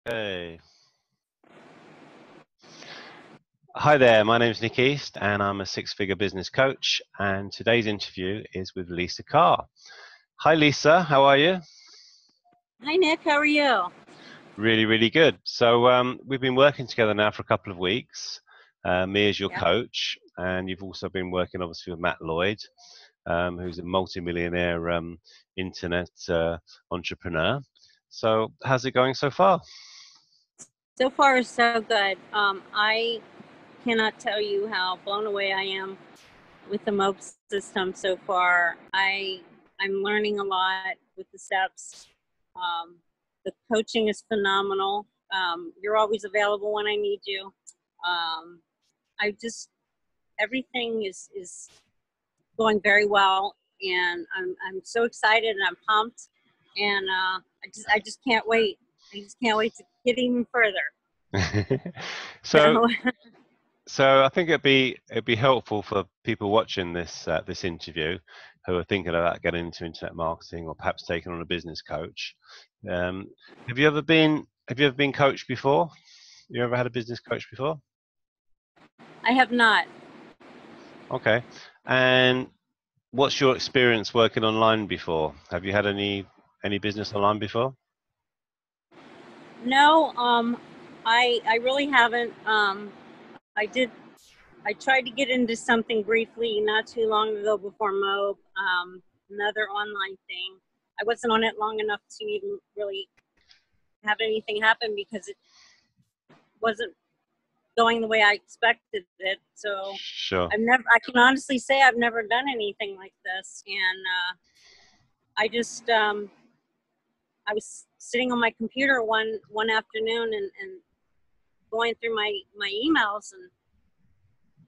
Hey. Hi there, my name's Nick East and I'm a six-figure business coach, and today's interview is with Lisa Carr. Hi Lisa, how are you? Hi Nick, how are you? Really, really good. So we've been working together now for a couple of weeks, me as your Yeah. coach, and you've also been working obviously with Matt Lloyd, who's a multi-millionaire internet entrepreneur. So how's it going so far? So far, so good. I cannot tell you how blown away I am with the MOBE system so far. I'm learning a lot with the steps. Um, the coaching is phenomenal. You're always available when I need you. Um, I just everything is going very well, and I'm so excited and I'm pumped, and I just can't wait. I just can't wait to get even further. So So So I think it'd be helpful for people watching this interview who are thinking about getting into internet marketing or perhaps taking on a business coach. Um, have you ever been coached before? You ever had a business coach before? I have not. Okay. And what's your experience working online before? Have you had any business online before? No, I really haven't. I did. I tried to get into something briefly not too long ago before MOBE, another online thing. I wasn't on it long enough to even really have anything happen because it wasn't going the way I expected it. So Sure. I can honestly say I've never done anything like this. And I just, I was sitting on my computer one afternoon and going through my emails,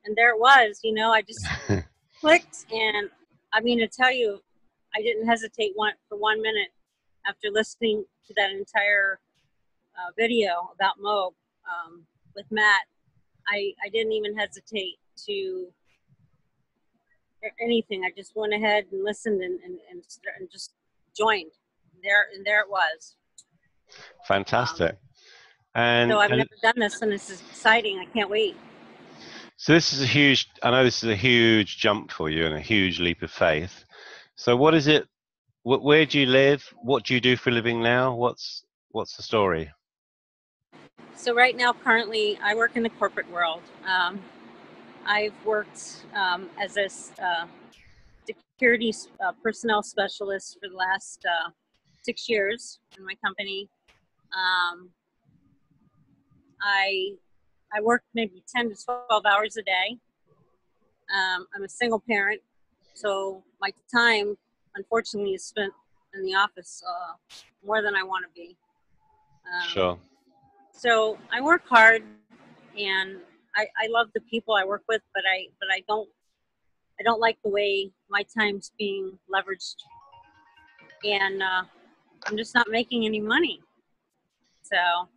and there it was. I just clicked, and I mean, to tell you, I didn't hesitate for 1 minute after listening to that entire video about MOBE with Matt. I didn't even hesitate to anything. I just went ahead and listened and just joined. There it was. Um, Fantastic. so And I've and never done this, and this is exciting. I can't wait. so I know this is a huge jump for you and a huge leap of faith. So what is it? Where do you live? What do you do for a living now? What's the story? So right now, currently, I work in the corporate world. I've worked as a security personnel specialist for the last 6 years in my company. Um, I I work maybe 10 to 12 hours a day. I'm a single parent, so my time, unfortunately, is spent in the office more than I want to be. Um, Sure. so I work hard, and I love the people I work with, but I don't like the way my time's being leveraged, and I'm just not making any money. So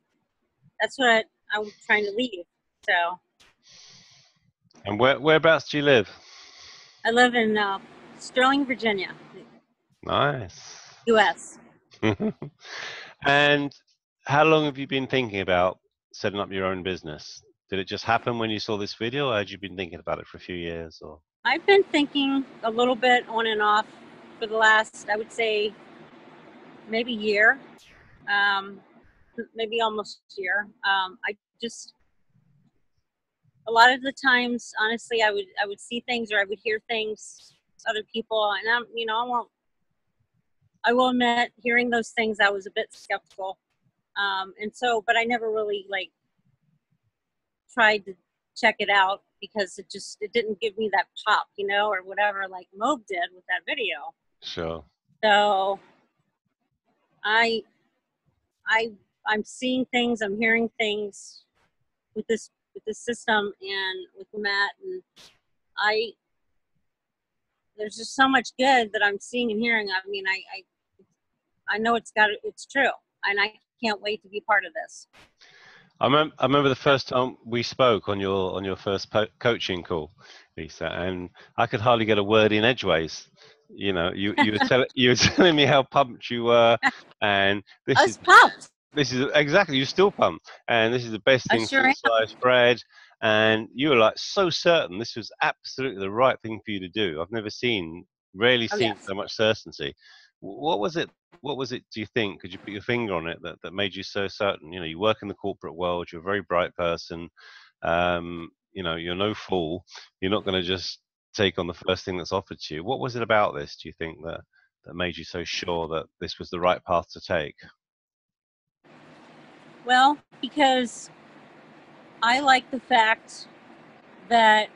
that's what I'm trying to leave. So And whereabouts do you live? I live in Sterling, Virginia, Nice. U.S. And how long have you been thinking about setting up your own business? Did it just happen when you saw this video, or had you been thinking about it for a few years? Or I've been thinking a little bit on and off for the last, I would say, maybe year, um, maybe almost a year. I just a lot of the times, honestly, I would see things or I would hear things, other people, and I will admit, hearing those things, I was a bit skeptical. But I never really tried to check it out because it didn't give me that pop, or whatever, like Mobe did with that video. sure. So I I I'm seeing things, I'm hearing things with this system and with Matt, and I there's just so much good that I'm seeing and hearing. I mean, I know it's true, and I can't wait to be part of this. I remember the first time we spoke on your first coaching call, Lisa, and I could hardly get a word in edgeways. You were telling me how pumped you were, and I this is was pumped. this is exactly, you still pump, and this is the best I thing sure am. since sliced bread. And you were like so certain this was absolutely the right thing for you to do. I've never seen, rarely Oh seen yes. so much certainty. What was it? What was it? Do you think? Could you put your finger on it that made you so certain? You know, you work in the corporate world. You're a very bright person. You know, you're no fool. You're not going to just take on the first thing that's offered to you. What was it about this? Do you think that made you so sure that this was the right path to take? Well, because I like the fact that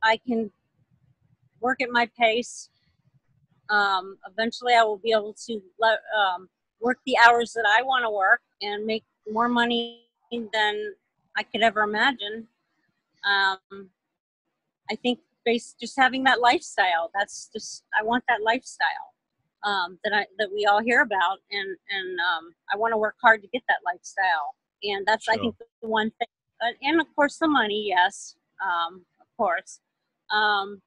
I can work at my pace. Eventually, I will be able to work the hours that I want to work and make more money than I could ever imagine. I think just having that lifestyle. That's just I want that lifestyle that we all hear about, and I want to work hard to get that lifestyle. And that's I Sure, think the one thing. And of course, the money, yes, of course. Um,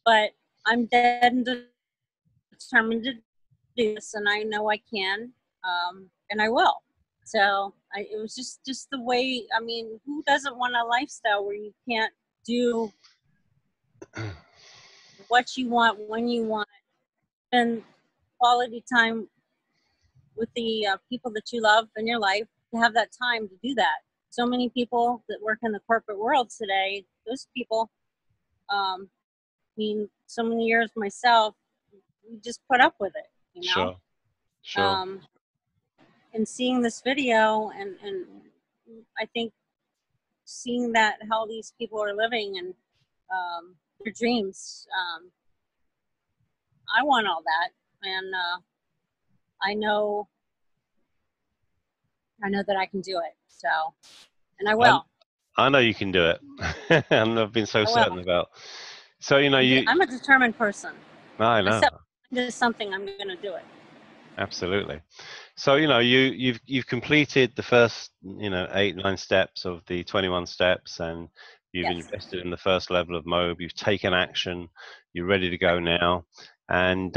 but I'm dead and determined to do this, and I know I can, and I will. So it was just the way. I mean, who doesn't want a lifestyle where you can't do what you want when you want, spend quality time with the people that you love in your life, to have that time to do that. So many people that work in the corporate world today, those people, I mean, so many years myself, we just put up with it, you know. sure, sure. Um, and seeing this video, and I think seeing that how these people are living and their dreams, I want all that, and I know I know that I can do it. So, and I I will. I know you can do it, and I've been so I will. certain about. So you know, you. I'm a determined person. I I know, set my mind to something, I'm going to do it. absolutely. So you know, you've completed the first, you know, 8, 9 steps of the 21 steps, and you've Yes. invested in the first level of MOB. You've taken action. You're ready to go Right. now. And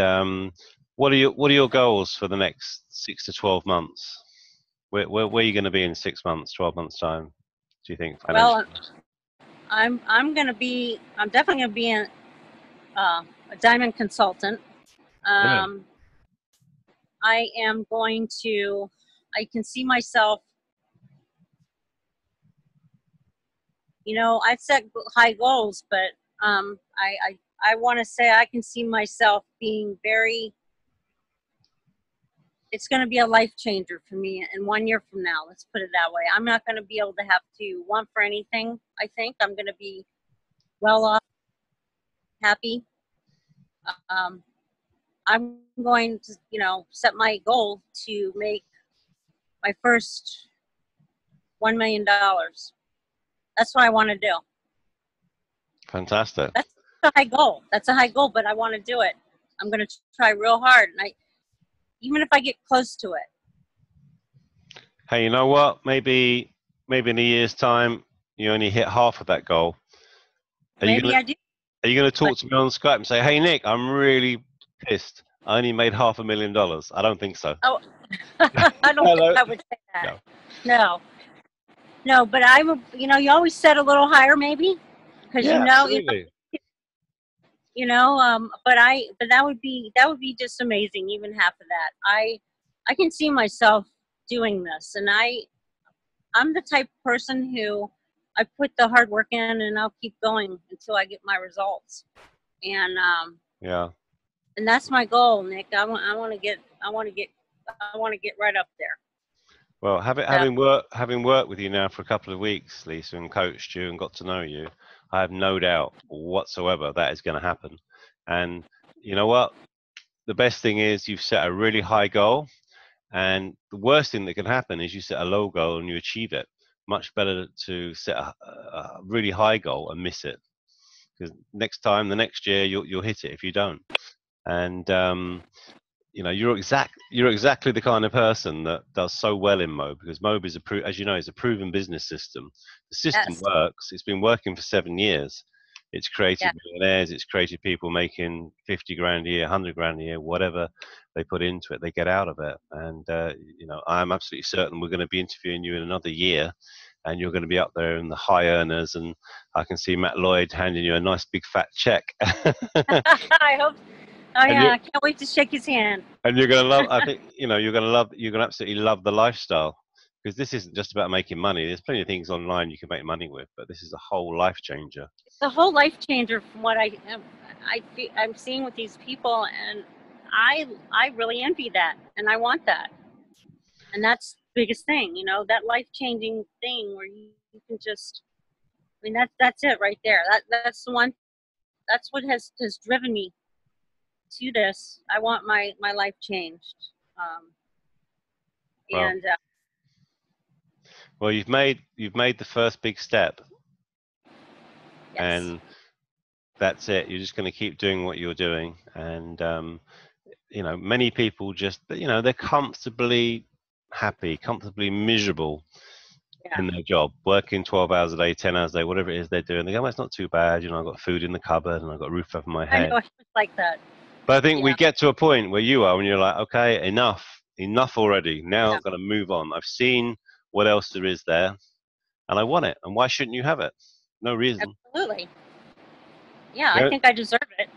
what are your goals for the next 6 to 12 months? Where are you going to be in 6 months, 12 months time? Do you think Well, financially? I'm definitely going to be a diamond consultant. Good. Um, I am going to. I can see myself. I've set high goals, but I want to say I can see myself being very. It's going to be a life changer for me in 1 year from now. Let's put it that way. I'm not going to be able to have to want for anything. I think I'm going to be well off, happy. Um, I'm going to, set my goal to make my first $1 million. That's what I want to do. Fantastic. That's a high goal. That's a high goal, but I want to do it. I'm going to try real hard, and even if I get close to it, Hey, you know what? Maybe in a year's time, you only hit half of that goal. Are you maybe gonna I do. Are you gonna But talk to me on Skype and say, "Hey, Nick, I'm really pissed. I only made $500,000." I don't think so. oh, I don't think Hello. I would say that. No. No, no. But I would. You always set a little higher, maybe, because Yeah, absolutely. But that would be just amazing. Even half of that, I can see myself doing this, and I'm the type of person who I put the hard work in, and I'll keep going until I get my results. And Yeah. and that's my goal, Nick. I want to get right up there. Well, So having worked with you now for a couple of weeks, Lisa, and coached you and got to know you, I have no doubt whatsoever that is going to happen. And you know what? The best thing is you've set a really high goal. And the worst thing that can happen is you set a low goal and you achieve it. Much better to set a really high goal and miss it, because the next year, you'll hit it if you don't. And you know, you're exactly the kind of person that does so well in MOBE, because MOBE is as you know, is a proven business system. The system yes, works. It's been working for 7 years. It's created Yeah. millionaires. It's created people making 50 grand a year, 100 grand a year, whatever they put into it, they get out of it. And I'm absolutely certain we're going to be interviewing you in another year, and you're going to be up there in the high earners. And I can see Matt Lloyd handing you a nice big fat check. I hope. Oh and yeah, you I can't wait to shake his hand. and you're going to love. I think you're going to absolutely love the lifestyle, because this isn't just about making money. There's plenty of things online you can make money with, but this is a whole life changer. The whole life changer from what I'm seeing with these people, and I really envy that, and I want that, and that's the biggest thing, that life changing thing where you can just. I mean, that's it right there. That's the one. That's what has driven me to this. I want my life changed, um, Well, and you've made the first big step, yes, and that's it. You're just going to keep doing what you're doing, and many people just they're comfortably happy, comfortably miserable yeah, in their job, working 12 hours a day, 10 hours a day, whatever it is they're doing. They go, well, it's not too bad. I've got food in the cupboard and I've got a roof over my I know head. it's like that. But I think we Yeah, get to a point where you are, when you're like, okay, enough already. Now yeah, I've got to move on. I've seen what else there is there, and I want it. And why shouldn't you have it? No reason. absolutely. Yeah, I Yeah, think I deserve it,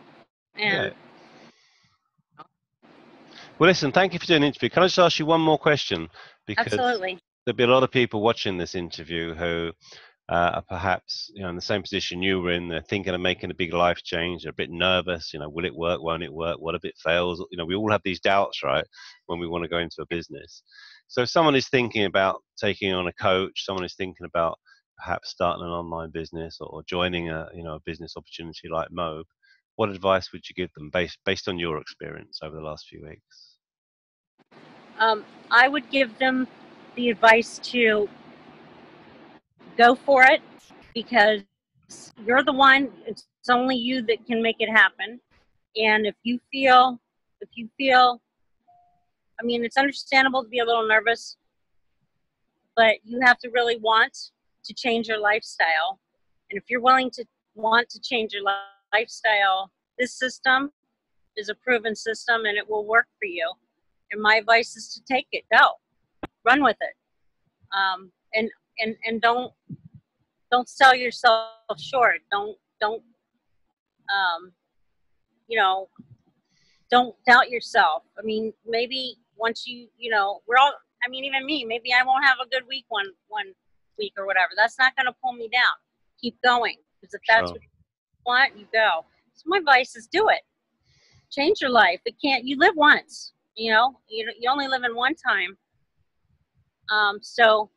yeah. and Well, listen, thank you for doing the interview. Can I just ask you one more question? Because absolutely. there'll be a lot of people watching this interview who are perhaps in the same position you were in. They're thinking of making a big life change. They're a bit nervous. Will it work? Won't it work? What if it fails? We all have these doubts, right, when we want to go into a business. So if someone is thinking about taking on a coach, someone is thinking about perhaps starting an online business or joining a business opportunity like Mobe, what advice would you give them based on your experience over the last few weeks? I would give them the advice to go for it because you're the one. It's only you that can make it happen. And if you feel, I mean, it's understandable to be a little nervous, but you have to really want to change your lifestyle. And if you're willing to want to change your lifestyle, this system is a proven system and it will work for you. And my advice is to take it, go, run with it, and don't sell yourself short. Don't um, you know don't doubt yourself. I mean, maybe once we're all. I mean, even me. Maybe I won't have a good week one week or whatever. That's not going to pull me down. Keep going because if that's Sure. what you want, you go. So my advice is do it. Change your life. It can't. You live once. You only live in one time. So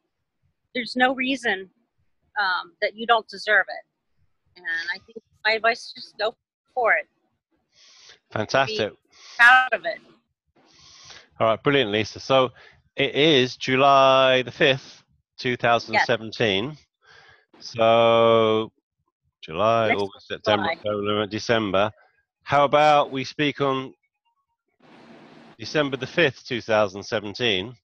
there's no reason that you don't deserve it. And I think my advice is just go for it and be Fantastic. proud of it. All right, brilliant, Lisa. So it is July the 5th, Yes, 2017. So July, next August, September, July. October, November, December. How about we speak on December the 5th, 2017,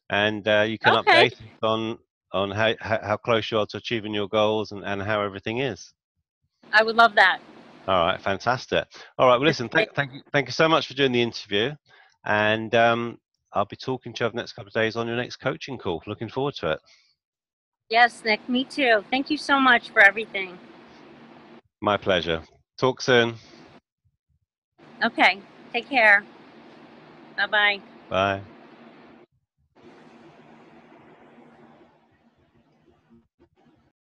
and you can Okay, update us on how close you are to achieving your goals and how everything is. I would love that. All right, fantastic. All right, well, It's listen, great. thank you so much for doing the interview, and I'll be talking to you over the next couple of days on your next coaching call. Looking forward to it. Yes, Nick, me too. Thank you so much for everything. My pleasure. Talk soon. Okay, take care. Bye bye. Bye.